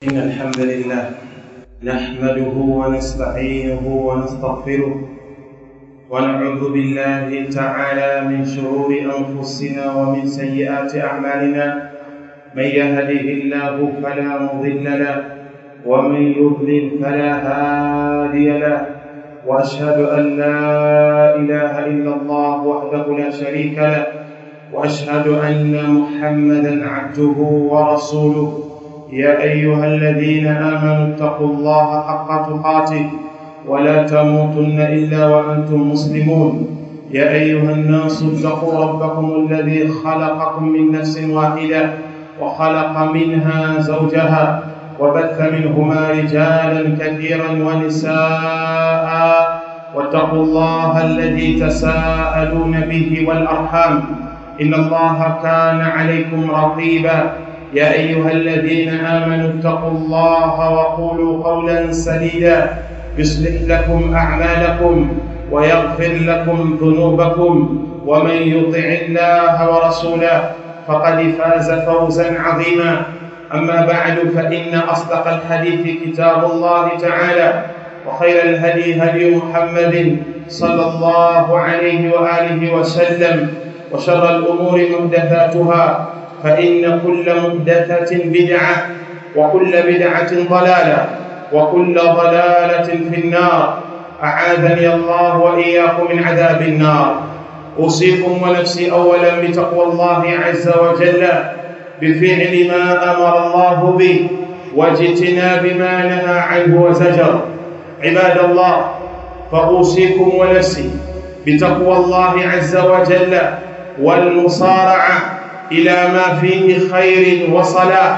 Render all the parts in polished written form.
إن الحمد لله نحمده ونستعينه ونستغفره ونعوذ بالله تعالى من شرور أنفسنا ومن سيئات أعمالنا. من يهده الله فلا مضل له ومن يضلل فلا هادي له، وأشهد أن لا إله إلا الله وحده لا شريك له، وأشهد أن محمدا عبده ورسوله. يا أيها الذين آمنوا اتقوا الله حق تقاته ولا تموتن إلا وأنتم مسلمون. يا أيها الناس اتقوا ربكم الذي خلقكم من نفس واحدة وخلق منها زوجها وبث منهما رجالا كثيرا ونساء، واتقوا الله الذي تساءلون به والأرحام إن الله كان عليكم رقيبا. يا أيها الذين آمنوا اتقوا الله وقولوا قولا سديدا يصلح لكم أعمالكم ويغفر لكم ذنوبكم، ومن يطع الله ورسوله فقد فاز فوزا عظيما. أما بعد، فإن أصدق الحديث كتاب الله تعالى، وخير الهدي هدي محمد صلى الله عليه وآله وسلم، وشر الأمور محدثاتها، فإن كل محدثة بدعة، وكل بدعة ضلالة، وكل ضلالة في النار. أعاذني الله وإياكم من عذاب النار. أوصيكم ونفسي أولا بتقوى الله عز وجل، بفعل ما أمر الله به واجتناب ما نهى عنه وزجر. عباد الله، فأوصيكم ونفسي بتقوى الله عز وجل والمصارعة إلى ما فيه خير وصلاح.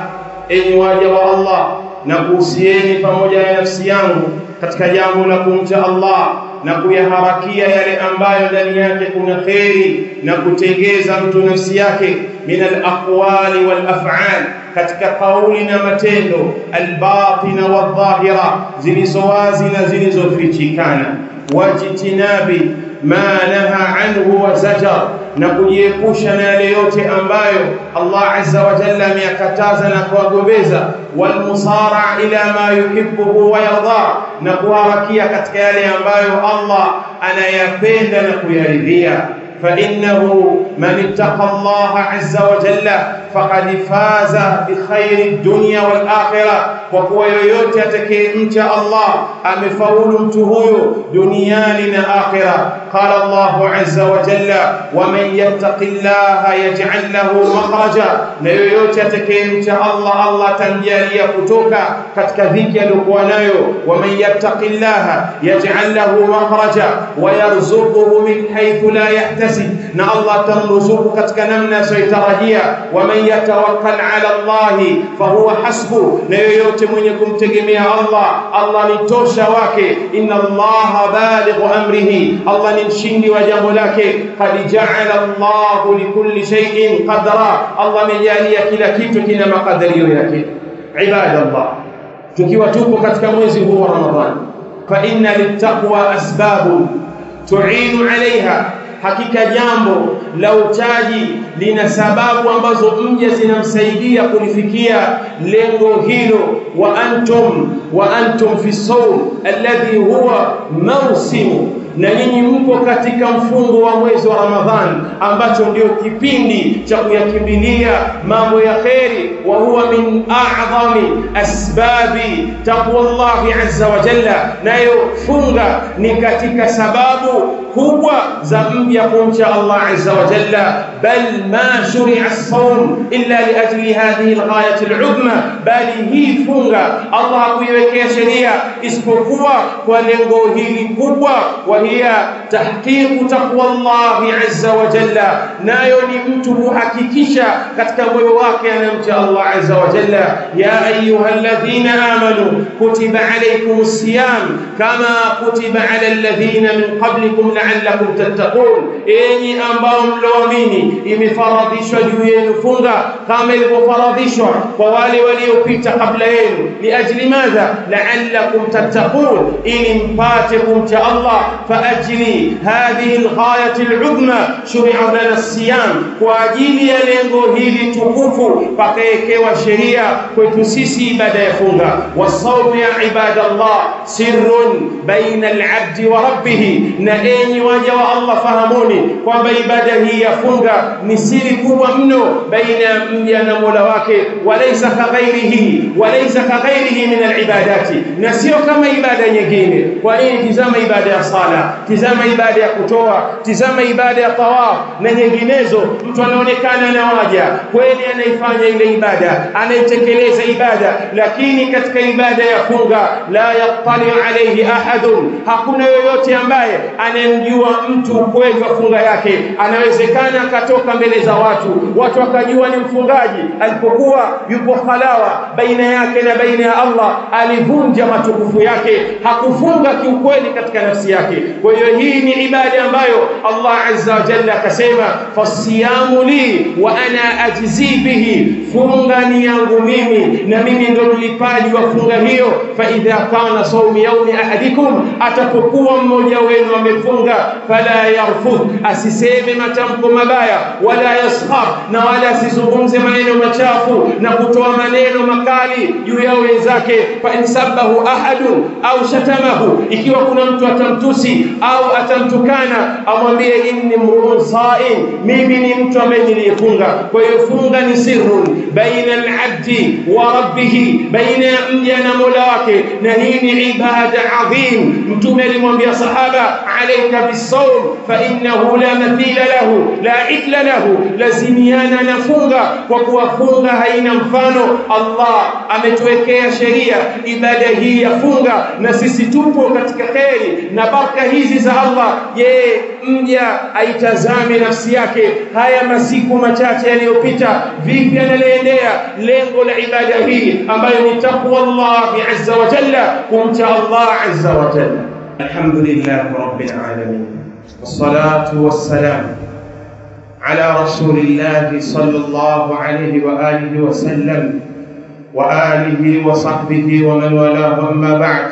Enyi waja wa Allah, nakuhusieni pamoja na nafsi yangu katika jambo la kumcha Allah na kuyaharakia yale ambayo ndani yake kuna kheri, na kutengeza mtu nafsi yake min al-aqwali wal-af'al, katika kauli na matendo, al-batina wal-dhahira, zilizowazi na zilizofichikana, wajitinabi ma naha anhu wa zajar, na kujiepusha na yale yote ambayo Allah azza wa jalla ameyakataza na kuwagombeza, walmusara ila ma yuhibbuhu wa yarda, na kuharakia katika yale ambayo Allah anayapenda na kuyaridhia. فإنه من اتقى الله عز وجل فقد فاز بخير الدنيا والآخرة. وكوا yoyote atakayemcha Allah amefaulu mtu huyo duniani na akhira. قال الله عز وجل ومن يتق الله يجعل له مخرجا, na yoyote atakayemcha Allah, Allah tamjalia kutoka katika dhiki aliyokuwa nayo. ومن يتق الله يجعل له مخرجا ويرزقه من حيث لا يحتسب, na Allah tamruzuku katika namna asiyotarajia. ومن يتوكل على الله فهو حسبه, na yoyote mwenye kumtegemea Allah, Allah ni tosha wake. inna Allah balighu amrihi, Allah ni mshindi wa jambo lake. qad ja'ala Allah likulli shay'in qadra, Allah amejalia kila kitu kina makadirio yake. Ibadallah, tukiwa tupo katika mwezi huu wa Ramadhani, fa inna littaqwa asbabu tu'inu 'alayha, hakika jambo la uchaji lina sababu ambazo mja zinamsaidia kulifikia lengo hilo. wa antum fi sawm alladhi huwa mawsimu, na nyinyi mko katika mfungo wa mwezi wa Ramadhani ambacho ndio kipindi cha kuyakimbilia mambo ya kheri. wa huwa min a'zami asbabi taqwallahi azza wa jalla, nayo funga ni katika sababu kubwa za mja kumcha Allah azza wa jalla. bal ma shuri'a as-sawm illa li ajli hadhihi al-ghayati al-'udma, bali hii funga Allah hakuiwekea sheria isipokuwa kwa lengo hili kubwa, wa hiya tahqiqu taqwallahi azza wa jalla, nayo ni mtu kuhakikisha katika moyo wake anamcha Allah azza wa jalla. ya ayyuhalladhina amanu kutiba alaykumus siyam kama kutiba ala alladhina min qablikum la'allakum tattaqun, enyi ambao mloamini, imefaradhishwa juu yenu funga kama ilivyofaradhishwa kwa wale waliopita kabla yenu. liajli madha? la'allakum tattaqun, ili mpate kumcha Allah. fa فأجل هذه الغاية العظمى شرع لنا الصيام وأجل lengo hili tukufu pakaekewa sheria kwetu sisi ibada ya funga. Wasawmu ya ibadallah sirrun baina al-abdi wa rabbih, na enyi waja wa Allah fahamuni kwamba ibada hii ya funga ni siri kubwa mno baina ya mja na Mola wake, walaysa kaghairihi min al-ibadati, na sio kama ibada nyingine. Kwa nini? Tizama ibada ya sala, tizama ibada ya kutoa, tizama ibada ya tawaf na nyinginezo. Mtu anaonekana na waja kweli anaifanya ile ibada, anaitekeleza ibada, lakini katika ibada ya funga la yattali alayhi ahadun, hakuna yoyote ambaye anemjua mtu kweli wa funga yake. Anawezekana katoka mbele za watu wakajua ni mfungaji, alipokuwa yupo khalawa baina yake na baina ya Allah, alivunja matukufu yake, hakufunga kiukweli katika nafsi yake. Kwa hiyo hii ni ibada ambayo Allah azza wa jalla akasema fasiyamu li wa ana ajzi bihi, funga ni yangu mimi na mimi ndo mlipaji wa funga hiyo. Fa idha kana sawmi yawmi ahadikum, atapokuwa mmoja wenu amefunga, fala yarfudh, asiseme matamko mabaya, wala yaskhab, na wala asizungumze maneno machafu na kutoa maneno makali juu ya wenzake. Fa insabahu ahadun au shatamahu, ikiwa kuna mtu atamtusi au atamtukana, amwambie inni mru'un sa'im, mimi ni mtu ambaye nilifunga. Kwa hiyo funga ni sirrun baina al-abdi wa rabbih, baina mja na Mola wake, na hii ni ibada adhim. Mtume alimwambia sahaba alayka bis-sawm fa innahu la mathila lahu la ithla lahu, lazimiana na funga kwa kuwa funga haina mfano. Allah ametuwekea sheria ibada hii ya funga, na sisi tupo katika kheri na baraka hizi za Allah. Je, mja aitazame nafsi yake haya masiku machache yaliyopita, vipi analiendea lengo la ibada hii ambayo ni taqwa Allah azza wa jalla, kumcha Allah azza wa jalla. Alhamdulillah rabbil alamin, wassalatu wassalam ala rasulillah sallallahu alayhi wa alihi wa sallam wa alihi wa sahbihi wa man walahu, amma ba'd.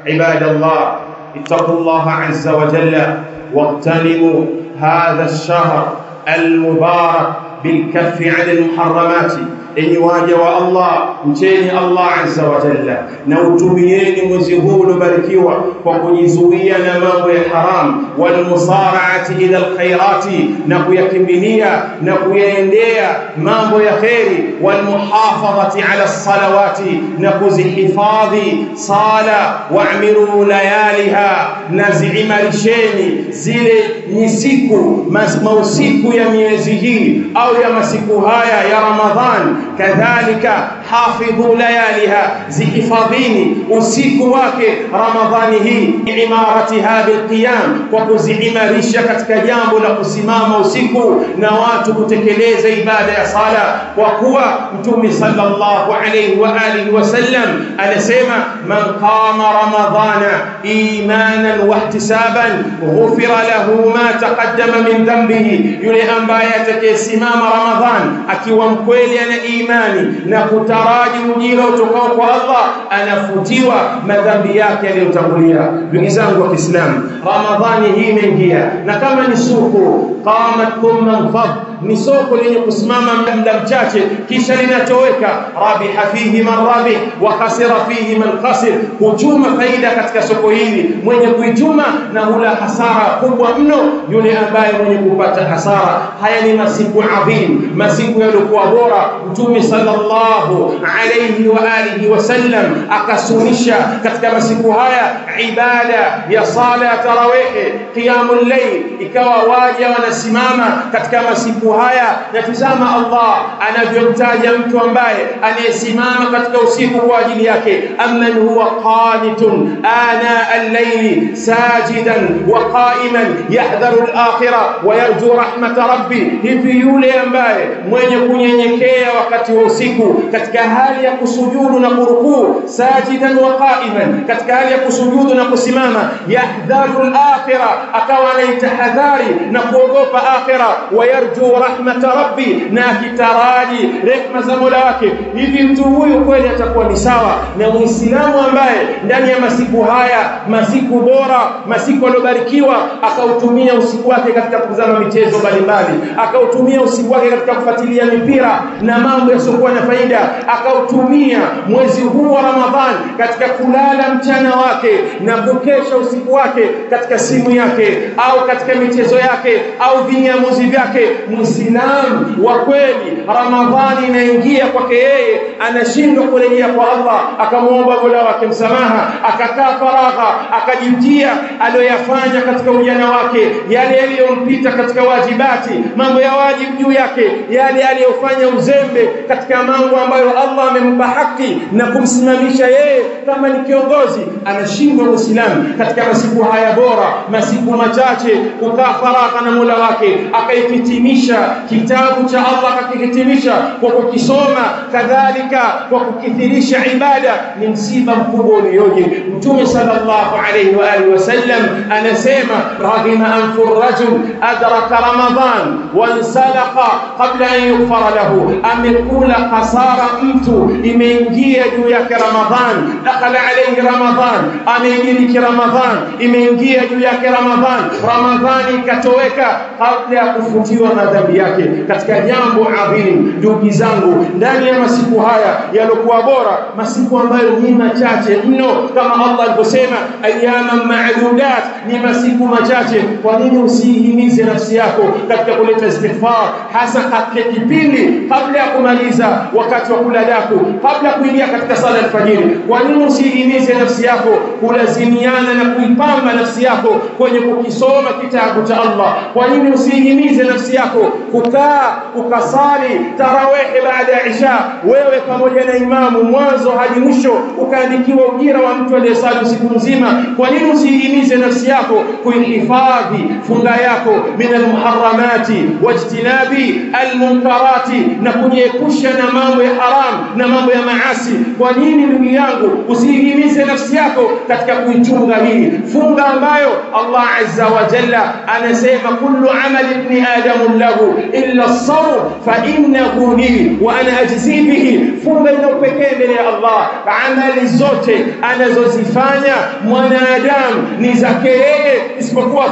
Ibadallah, ittaqullaha azza wa jalla واغتنموا هذا الشهر المبارك بالكف عن المحرمات. Enyi waja wa Allah, mcheni Allah azza wa jalla na utumieni mwezi huu uliobarikiwa kwa kujizuia na mambo ya haram, wal musara'ati ila alkhairati, na kuyakimbilia na kuyaendea mambo ya kheri, wal muhafadhati ala salawati, na kuzihifadhi sala, wa'miru layaliha, na ziimarisheni zile nyisiku mausiku ya miezi hii au ya masiku haya ya Ramadhan. Kadhalika hafidhu layaliha, zihifadhini usiku wake Ramadhani hii, imaratiha bilqiyam, kwa kuziimarisha katika jambo la kusimama usiku na watu kutekeleza ibada ya sala. Kwa kuwa Mtume sallallahu alayhi wa alihi wasallam anasema man qama ramadhana imanan wa ihtisaban ghufira lahu ma taqaddama min dhanbihi, yule ambaye atakayesimama Ramadhan akiwa mkweli ana imani na kutaraji ujira utokao kwa Allah, anafutiwa madhambi yake yaliyotangulia. Ndugu zangu wa Kiislamu, Ramadhani hii imeingia, na kama ni suku qamat thumma fad, ni soko lenye kusimama muda mchache kisha linatoweka. Rabiha fihi man rabih wa khasira fihi man khasir, huchuma faida katika soko hili mwenye kuichuma, na hula hasara kubwa mno yule ambaye mwenye kupata hasara. Haya ni masiku adhim, masiku yaliokuwa bora. Mtume sallallahu alayhi wa alihi wasallam akasunisha katika masiku haya ibada ya sala ya tarawih, qiyamul layl, ikawa waja wanasimama katika masiku haya. Na tazama Allah anavyomtaja mtu ambaye anayesimama katika usiku kwa ajili yake, amman huwa qanitun ana al-layli sajidan wa qa'iman yahdharu al-akhirah wa yarju rahmat rabbi, hivi yule ambaye mwenye kunyenyekea wakati wa usiku katika hali ya kusujudu na kurukuu, ruku sajidan wa qa'iman, katika hali ya kusujudu na kusimama. Yahdharu al-akhirah, akawa anaitahadhari na kuogopa akhirah. Wa yarju rahmat rabbi, na kitaraji rehema za Mola wake. Hivi mtu huyu kweli atakuwa ni sawa na Muislamu ambaye ndani ya masiku haya, masiku bora, masiku aliyobarikiwa, akautumia usiku wake katika kutazama michezo mbalimbali, akautumia usiku wake katika kufuatilia mipira na mambo yasiokuwa na faida, akautumia mwezi huu wa Ramadhani katika kulala mchana wake na kukesha usiku wake katika simu yake au katika michezo yake au vinyamuzi vyake. Muislamu wa kweli, Ramadhani inaingia kwake yeye, anashindwa kurejea kwa Allah akamuomba Mola wake msamaha, akakaa faragha, akajitia aliyoyafanya katika ujana wake, yale yaliyompita katika wajibati, mambo ya wajibu juu yake, yale aliyofanya uzembe katika mambo ambayo Allah amempa haki na kumsimamisha yeye kama ni kiongozi. Anashindwa Muislamu katika masiku haya bora, masiku machache, kukaa faragha na Mola wake, akaihitimisha kitabu cha Allah, akakihitimisha kwa kukisoma, kadhalika kwa kukithirisha ibada. Ni msiba mkubwa ulioje. Mtume sallallahu alayhi wa alihi wasallam anasema, raghima anfu rajul adraka Ramadhan wa ansalaqa qabla an yughfara lahu, amekula hasara mtu, imeingia juu yake Ramadhan, dakhala alayhi Ramadhan, ameingia Ramadhan, imeingia juu yake Ramadhan, Ramadhani ikatoweka kabla ya kufutiwa madhambi yake. Katika jambo adhim, ndugu zangu, ndani ya masiku haya yalokuwa bora, masiku ambayo ni machache mno, kama Allah alivyosema, ayyaman ma'dudat, ni masiku machache. Kwa nini usihimize nafsi yako katika kuleta istighfar, hasa katika kipindi kabla ya kumaliza wakati wa kula daku, kabla ya kuingia katika sala alfajiri? Kwa nini usihimize nafsi yako kulazimiana na kuipamba nafsi yako kwenye kukisoma kitabu cha Allah? Kwa nini usihimize nafsi yako kukaa ukasali tarawih baada ya isha, wewe pamoja na imamu mwanzo hadi mwisho, ukaandikiwa ujira wa mtu aliyesali siku nzima? Kwa nini usihimize nafsi yako kuihifadhi funga yako min almuharramati wajtinabi almunkarati, na kujiepusha na mambo ya haram na mambo ya maasi? Kwa nini ndugu yangu usihimize nafsi yako katika kuichunga hii funga ambayo Allah azza wa jalla anasema, kullu amali ibn adam lahu illa as-sawm fa innahu li wa ana ajzi bihi. Funga ina upekee mbele ya Allah. Amali zote anazozifanya mwanadamu ni zake yeye, isipokuwa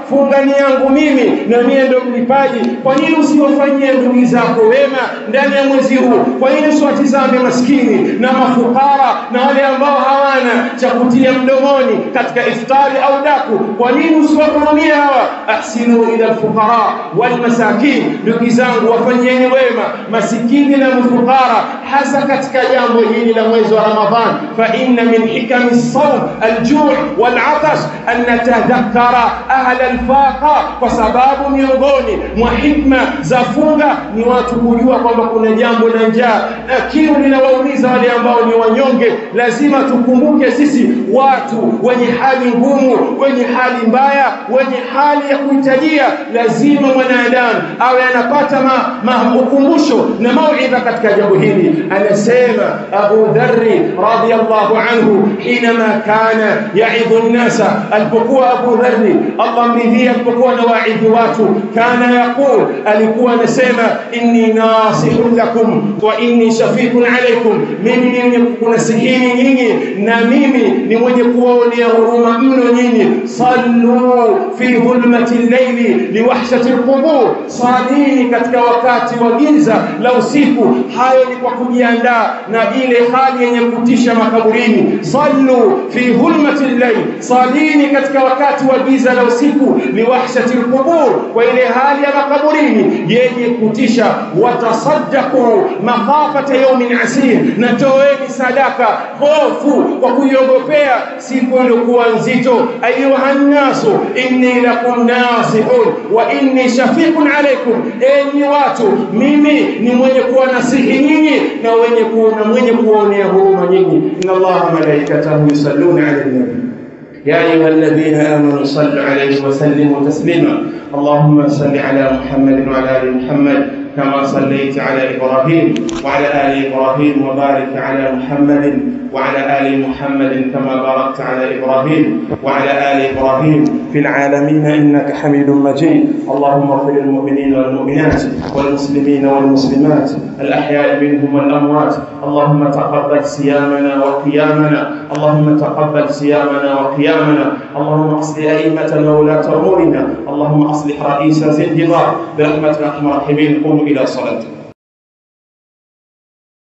funga ni yangu mimi na mimi ndio mlipaji. Kwa nini usiwafanyie ndugu zako wema ndani ya mwezi huu? Kwa nini usiwatizame maskini na mafukara na wale ambao hawana cha kutia mdomoni katika iftari au daku? Kwa nini usiwahurumie hawa? Ahsinu ila alfuqara wal masakin, ndugu zangu, wafanyieni wema masikini na mafukara, hasa katika jambo hili la mwezi wa Ramadhan. Fa inna min hikami as-sawm al-ju' wal-'atash an natadhakkara ahla al-faqa, kwa sababu miongoni mwa hikma za funga ni watu kujua kwamba kuna jambo la njaa na kiu linawaumiza wale ambao ni wanyonge. Lazima tukumbuke sisi watu wenye hali ngumu, wenye hali mbaya, wenye hali ya kuhitajia. Lazima mwanadamu awe anapata ukumbusho na mauidha katika jambo hili. Anasema Abu Dharri radiyallahu anhu, inama kana yaidhu an-nasa, alipokuwa Abu Dharri Allah mridhia, alipokuwa na waidhi watu, kana yaqul, alikuwa anasema, inni nasihun lakum wa inni shafiqun alaykum, mimi ni mwenye kunasihini nyinyi na mimi ni mwenye kuwaonea huruma mno nyinyi. Sallu fi dhulmati al-layli liwahshati al-qubur, salini katika wakati wa giza la usiku. Hayo ni kwa kujiandaa na ile hali yenye kutisha makaburini. Sallu fi dhulmati al-layl, salini katika wakati wa giza la usiku, liwahshati al-qubur, kwa ile hali ya makaburini yenye kutisha. Watasaddaqu makhafata yawmin asir, na toeni sadaka hofu kwa kuiogopea siku iliyokuwa nzito. Ayuha nnasu inni lakum nasihun wa inni shafiqun alaykum, enyi watu, mimi ni mwenye kuwanasihi nyinyi na mwenye kuwaonea huruma nyinyi. Inna Allaha malaikatahu yusalluna ala nabi يا أيها الذين آمنوا صلوا عليه وسلموا تسليما. اللهم صل على محمد وعلى آل محمد كما صليت على إبراهيم وعلى آل إبراهيم، وبارك على محمد وعلى آل محمد كما باركت على إبراهيم وعلى آل إبراهيم في العالمين إنك حميد مجيد. اللهم اغفر للمؤمنين والمؤمنات والمسلمين والمسلمات الأحياء منهم والأموات. اللهم تقبل صيامنا وقيامنا، اللهم تقبل صيامنا وقيامنا. اللهم اصلح أئمة وولاة أمورنا، اللهم أصلح رئيس زنجبار برحمتك يا أرحم الراحمين. قوموا إلى صلاتكم.